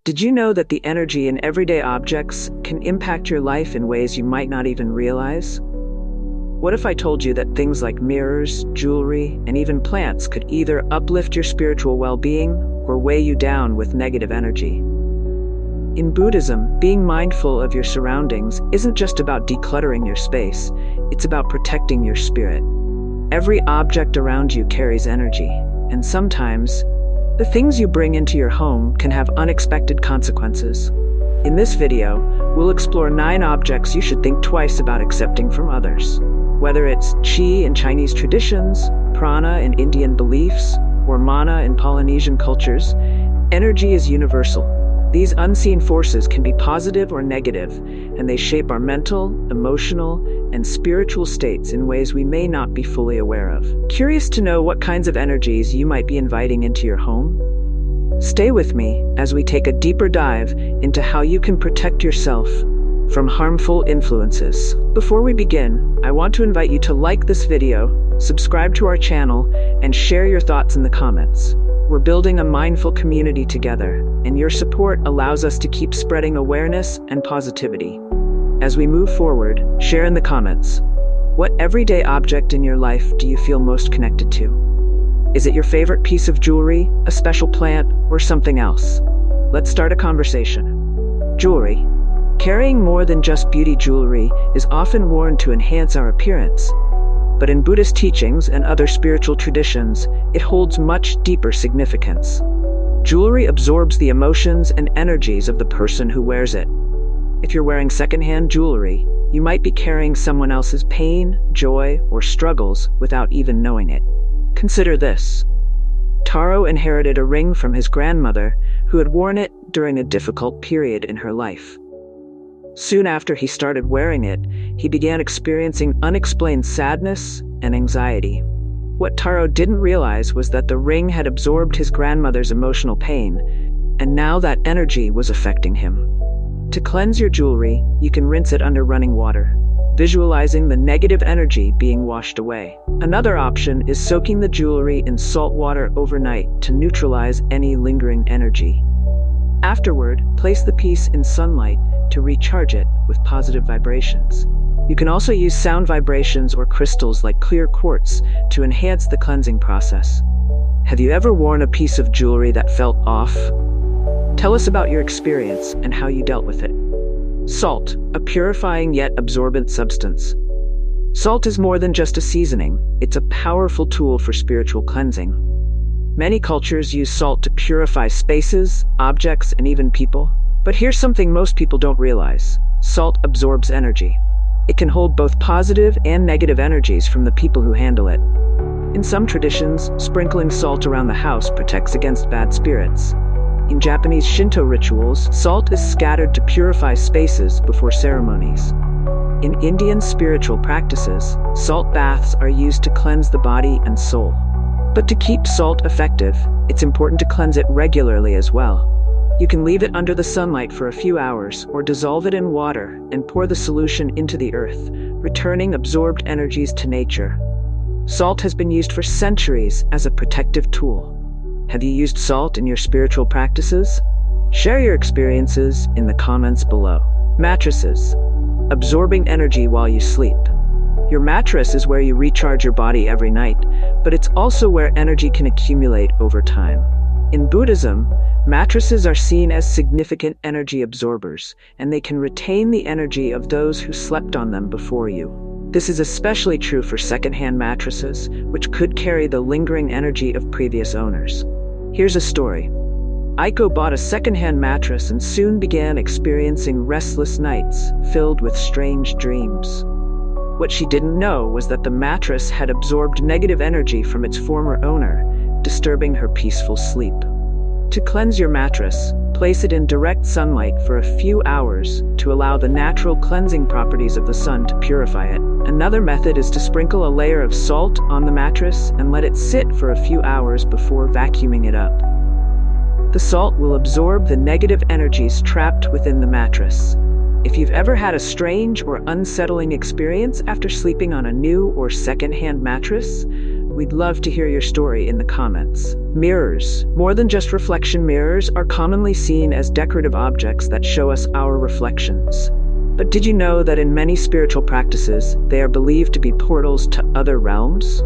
Did you know that the energy in everyday objects can impact your life in ways you might not even realize? What if I told you that things like mirrors, jewelry, and even plants could either uplift your spiritual well-being or weigh you down with negative energy? In Buddhism, being mindful of your surroundings isn't just about decluttering your space, it's about protecting your spirit. Every object around you carries energy, and sometimes, the things you bring into your home can have unexpected consequences. In this video, we'll explore 9 objects you should think twice about accepting from others. Whether it's qi in Chinese traditions, prana in Indian beliefs, or mana in Polynesian cultures, energy is universal. These unseen forces can be positive or negative, and they shape our mental, emotional, and spiritual states in ways we may not be fully aware of. Curious to know what kinds of energies you might be inviting into your home? Stay with me as we take a deeper dive into how you can protect yourself from harmful influences. Before we begin, I want to invite you to like this video, subscribe to our channel, and share your thoughts in the comments. We're building a mindful community together, and your support allows us to keep spreading awareness and positivity. As we move forward, share in the comments. What everyday object in your life do you feel most connected to? Is it your favorite piece of jewelry, a special plant, or something else? Let's start a conversation. Jewelry. Carrying more than just beauty jewelry is often worn to enhance our appearance. But in Buddhist teachings and other spiritual traditions, it holds much deeper significance. Jewelry absorbs the emotions and energies of the person who wears it. If you're wearing secondhand jewelry, you might be carrying someone else's pain, joy, or struggles without even knowing it. Consider this. Taro inherited a ring from his grandmother, who had worn it during a difficult period in her life. Soon after he started wearing it, he began experiencing unexplained sadness and anxiety. What Taro didn't realize was that the ring had absorbed his grandmother's emotional pain, and now that energy was affecting him. To cleanse your jewelry, you can rinse it under running water, visualizing the negative energy being washed away. Another option is soaking the jewelry in salt water overnight to neutralize any lingering energy. Afterward, place the piece in sunlight to recharge it with positive vibrations. You can also use sound vibrations or crystals like clear quartz to enhance the cleansing process. Have you ever worn a piece of jewelry that felt off? Tell us about your experience and how you dealt with it. Salt, a purifying yet absorbent substance. Salt is more than just a seasoning, it's a powerful tool for spiritual cleansing. Many cultures use salt to purify spaces, objects, and even people. But here's something most people don't realize. Salt absorbs energy. It can hold both positive and negative energies from the people who handle it. In some traditions, sprinkling salt around the house protects against bad spirits. In Japanese Shinto rituals, salt is scattered to purify spaces before ceremonies. In Indian spiritual practices, salt baths are used to cleanse the body and soul. But to keep salt effective, it's important to cleanse it regularly as well. You can leave it under the sunlight for a few hours, or dissolve it in water and pour the solution into the earth, returning absorbed energies to nature. Salt has been used for centuries as a protective tool. Have you used salt in your spiritual practices? Share your experiences in the comments below. Mattresses. Absorbing energy while you sleep. Your mattress is where you recharge your body every night, but it's also where energy can accumulate over time. In Buddhism, mattresses are seen as significant energy absorbers, and they can retain the energy of those who slept on them before you. This is especially true for secondhand mattresses, which could carry the lingering energy of previous owners. Here's a story. Aiko bought a secondhand mattress and soon began experiencing restless nights filled with strange dreams. What she didn't know was that the mattress had absorbed negative energy from its former owner, disturbing her peaceful sleep. To cleanse your mattress, place it in direct sunlight for a few hours to allow the natural cleansing properties of the sun to purify it. Another method is to sprinkle a layer of salt on the mattress and let it sit for a few hours before vacuuming it up. The salt will absorb the negative energies trapped within the mattress. If you've ever had a strange or unsettling experience after sleeping on a new or secondhand mattress, We'd love to hear your story in the comments. Mirrors, more than just reflection mirrors, are commonly seen as decorative objects that show us our reflections. But did you know that in many spiritual practices, they are believed to be portals to other realms?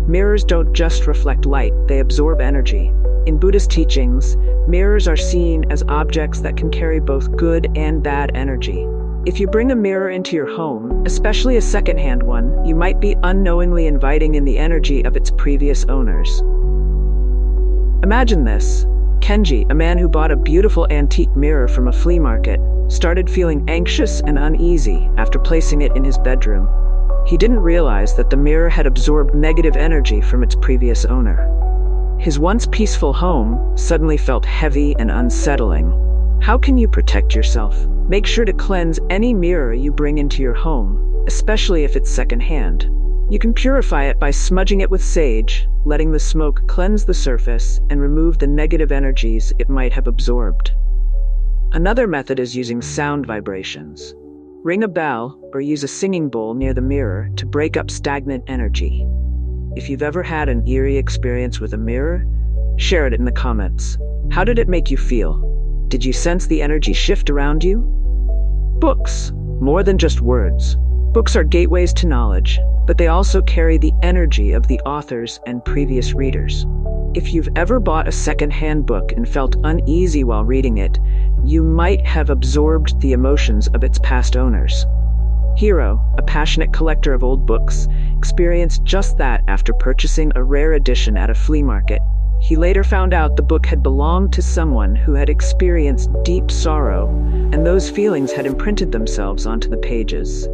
Mirrors don't just reflect light, they absorb energy. In Buddhist teachings, mirrors are seen as objects that can carry both good and bad energy. If you bring a mirror into your home, especially a secondhand one, you might be unknowingly inviting in the energy of its previous owners. Imagine this. Kenji, a man who bought a beautiful antique mirror from a flea market, started feeling anxious and uneasy after placing it in his bedroom. He didn't realize that the mirror had absorbed negative energy from its previous owner. His once peaceful home suddenly felt heavy and unsettling. How can you protect yourself? Make sure to cleanse any mirror you bring into your home, especially if it's secondhand. You can purify it by smudging it with sage, letting the smoke cleanse the surface and remove the negative energies it might have absorbed. Another method is using sound vibrations. Ring a bell or use a singing bowl near the mirror to break up stagnant energy. If you've ever had an eerie experience with a mirror, share it in the comments. How did it make you feel? Did you sense the energy shift around you? Books, more than just words. Books are gateways to knowledge, but they also carry the energy of the authors and previous readers. If you've ever bought a second-hand book and felt uneasy while reading it, you might have absorbed the emotions of its past owners. Hiro, a passionate collector of old books, experienced just that after purchasing a rare edition at a flea market. He later found out the book had belonged to someone who had experienced deep sorrow, and those feelings had imprinted themselves onto the pages.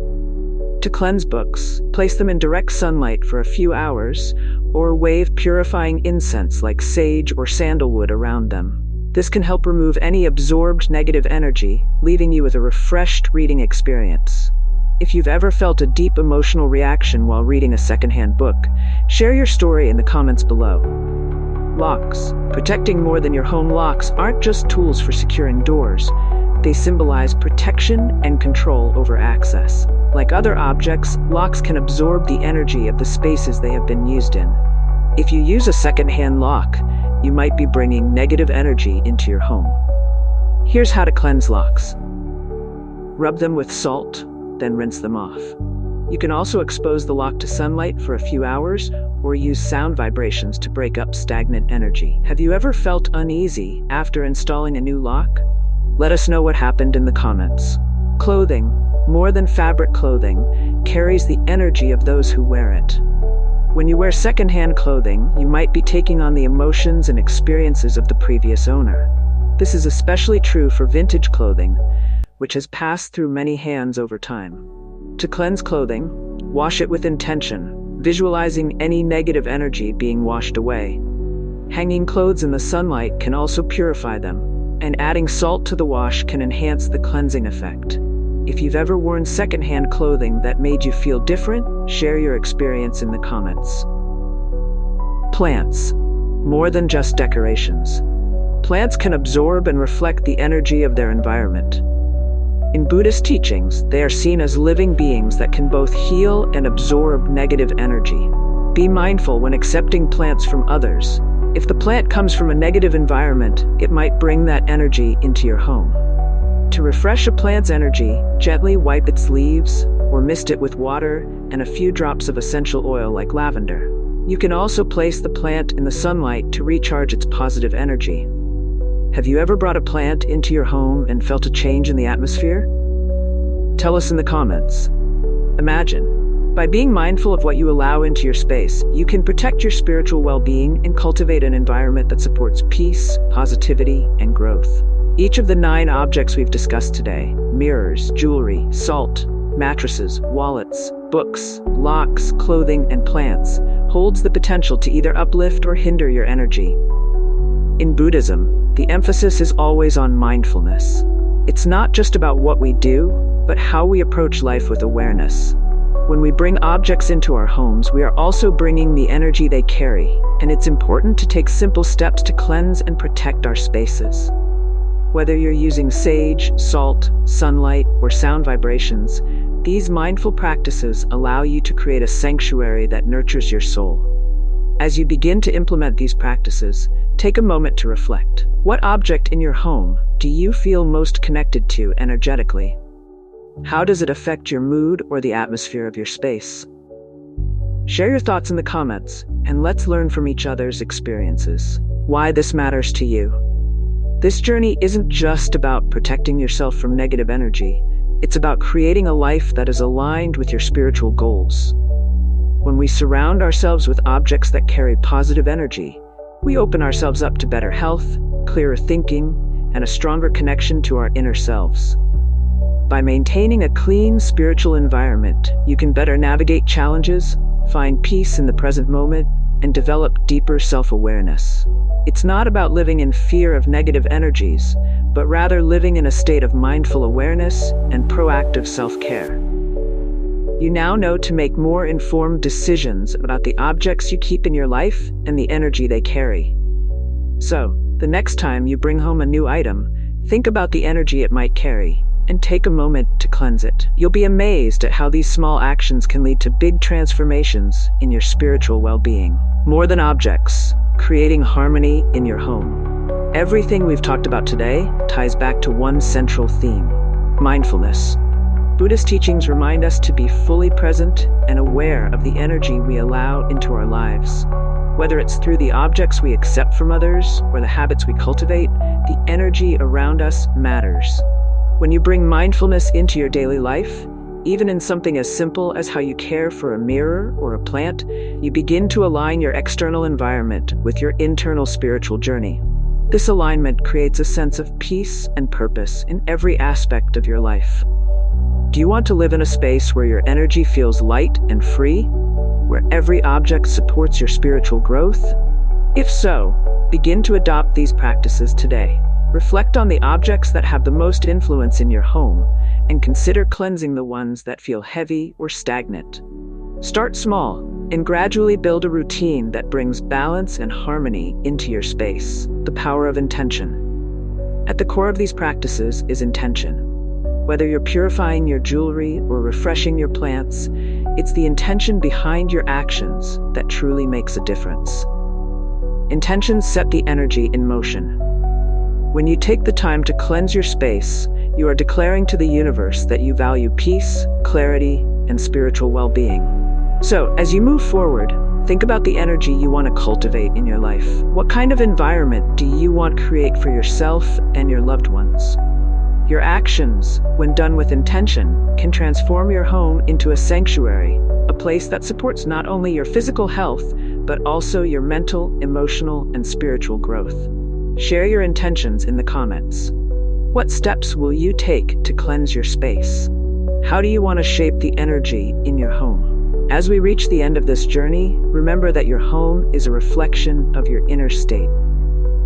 To cleanse books, place them in direct sunlight for a few hours, or wave purifying incense like sage or sandalwood around them. This can help remove any absorbed negative energy, leaving you with a refreshed reading experience. If you've ever felt a deep emotional reaction while reading a secondhand book, share your story in the comments below. Locks. Protecting more than your home locks aren't just tools for securing doors. They symbolize protection and control over access. Like other objects, locks can absorb the energy of the spaces they have been used in. If you use a secondhand lock, you might be bringing negative energy into your home. Here's how to cleanse locks. Rub them with salt, then rinse them off. You can also expose the lock to sunlight for a few hours or use sound vibrations to break up stagnant energy. Have you ever felt uneasy after installing a new lock? Let us know what happened in the comments. Clothing, more than fabric clothing, carries the energy of those who wear it. When you wear secondhand clothing, you might be taking on the emotions and experiences of the previous owner. This is especially true for vintage clothing, which has passed through many hands over time. To cleanse clothing, wash it with intention, visualizing any negative energy being washed away. Hanging clothes in the sunlight can also purify them, and adding salt to the wash can enhance the cleansing effect. If you've ever worn secondhand clothing that made you feel different, share your experience in the comments. Plants, more than just decorations. Plants can absorb and reflect the energy of their environment. In Buddhist teachings, they are seen as living beings that can both heal and absorb negative energy. Be mindful when accepting plants from others. If the plant comes from a negative environment, it might bring that energy into your home. To refresh a plant's energy, gently wipe its leaves or mist it with water and a few drops of essential oil like lavender. You can also place the plant in the sunlight to recharge its positive energy. Have you ever brought a plant into your home and felt a change in the atmosphere? Tell us in the comments. Imagine, by being mindful of what you allow into your space, you can protect your spiritual well-being and cultivate an environment that supports peace, positivity, and growth. Each of the 9 objects we've discussed today, mirrors, jewelry, salt, mattresses, wallets, books, locks, clothing, and plants, holds the potential to either uplift or hinder your energy. In Buddhism, the emphasis is always on mindfulness. It's not just about what we do, but how we approach life with awareness. When we bring objects into our homes, we are also bringing the energy they carry, and it's important to take simple steps to cleanse and protect our spaces. Whether you're using sage, salt, sunlight, or sound vibrations, these mindful practices allow you to create a sanctuary that nurtures your soul. As you begin to implement these practices, take a moment to reflect. What object in your home do you feel most connected to energetically? How does it affect your mood or the atmosphere of your space? Share your thoughts in the comments, and let's learn from each other's experiences. Why this matters to you. This journey isn't just about protecting yourself from negative energy. It's about creating a life that is aligned with your spiritual goals. When we surround ourselves with objects that carry positive energy, we open ourselves up to better health, clearer thinking, and a stronger connection to our inner selves. By maintaining a clean spiritual environment, you can better navigate challenges, find peace in the present moment, and develop deeper self-awareness. It's not about living in fear of negative energies, but rather living in a state of mindful awareness and proactive self-care. You now know to make more informed decisions about the objects you keep in your life and the energy they carry. So, the next time you bring home a new item, think about the energy it might carry and take a moment to cleanse it. You'll be amazed at how these small actions can lead to big transformations in your spiritual well-being. More than objects, creating harmony in your home. Everything we've talked about today ties back to one central theme: mindfulness. Buddhist teachings remind us to be fully present and aware of the energy we allow into our lives. Whether it's through the objects we accept from others or the habits we cultivate, the energy around us matters. When you bring mindfulness into your daily life, even in something as simple as how you care for a mirror or a plant, you begin to align your external environment with your internal spiritual journey. This alignment creates a sense of peace and purpose in every aspect of your life. Do you want to live in a space where your energy feels light and free, where every object supports your spiritual growth? If so, begin to adopt these practices today. Reflect on the objects that have the most influence in your home, and consider cleansing the ones that feel heavy or stagnant. Start small, and gradually build a routine that brings balance and harmony into your space. The power of intention. At the core of these practices is intention. Whether you're purifying your jewelry or refreshing your plants, it's the intention behind your actions that truly makes a difference. Intentions set the energy in motion. When you take the time to cleanse your space, you are declaring to the universe that you value peace, clarity, and spiritual well-being. So, as you move forward, think about the energy you want to cultivate in your life. What kind of environment do you want to create for yourself and your loved ones? Your actions, when done with intention, can transform your home into a sanctuary, a place that supports not only your physical health, but also your mental, emotional, and spiritual growth. Share your intentions in the comments. What steps will you take to cleanse your space? How do you want to shape the energy in your home? As we reach the end of this journey, remember that your home is a reflection of your inner state.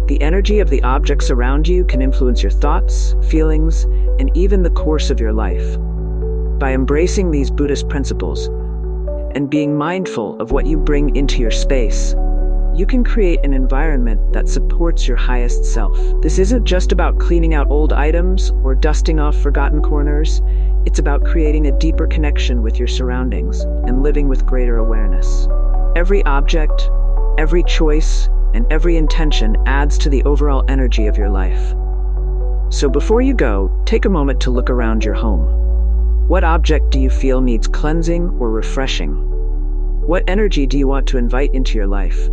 The energy of the objects around you can influence your thoughts, feelings, and even the course of your life. By embracing these Buddhist principles and being mindful of what you bring into your space, you can create an environment that supports your highest self. This isn't just about cleaning out old items or dusting off forgotten corners. It's about creating a deeper connection with your surroundings and living with greater awareness. Every object, every choice, and every intention adds to the overall energy of your life. So before you go, take a moment to look around your home. What object do you feel needs cleansing or refreshing? What energy do you want to invite into your life?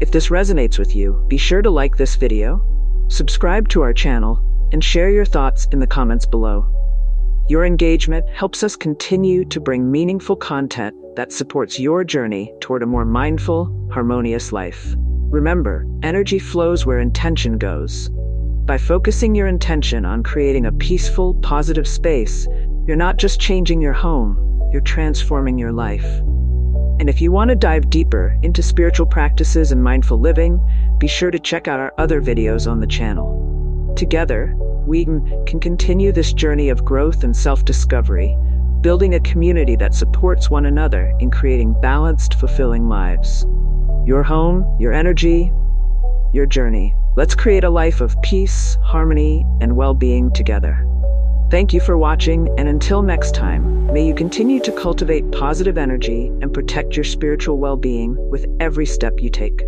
If this resonates with you, be sure to like this video, subscribe to our channel, and share your thoughts in the comments below. Your engagement helps us continue to bring meaningful content that supports your journey toward a more mindful, harmonious life. Remember, energy flows where intention goes. By focusing your intention on creating a peaceful, positive space, you're not just changing your home, you're transforming your life. And if you want to dive deeper into spiritual practices and mindful living, be sure to check out our other videos on the channel. Together, we can continue this journey of growth and self-discovery, building a community that supports one another in creating balanced, fulfilling lives. Your home, your energy, your journey. Let's create a life of peace, harmony, and well-being together. Thank you for watching, and until next time, may you continue to cultivate positive energy and protect your spiritual well-being with every step you take.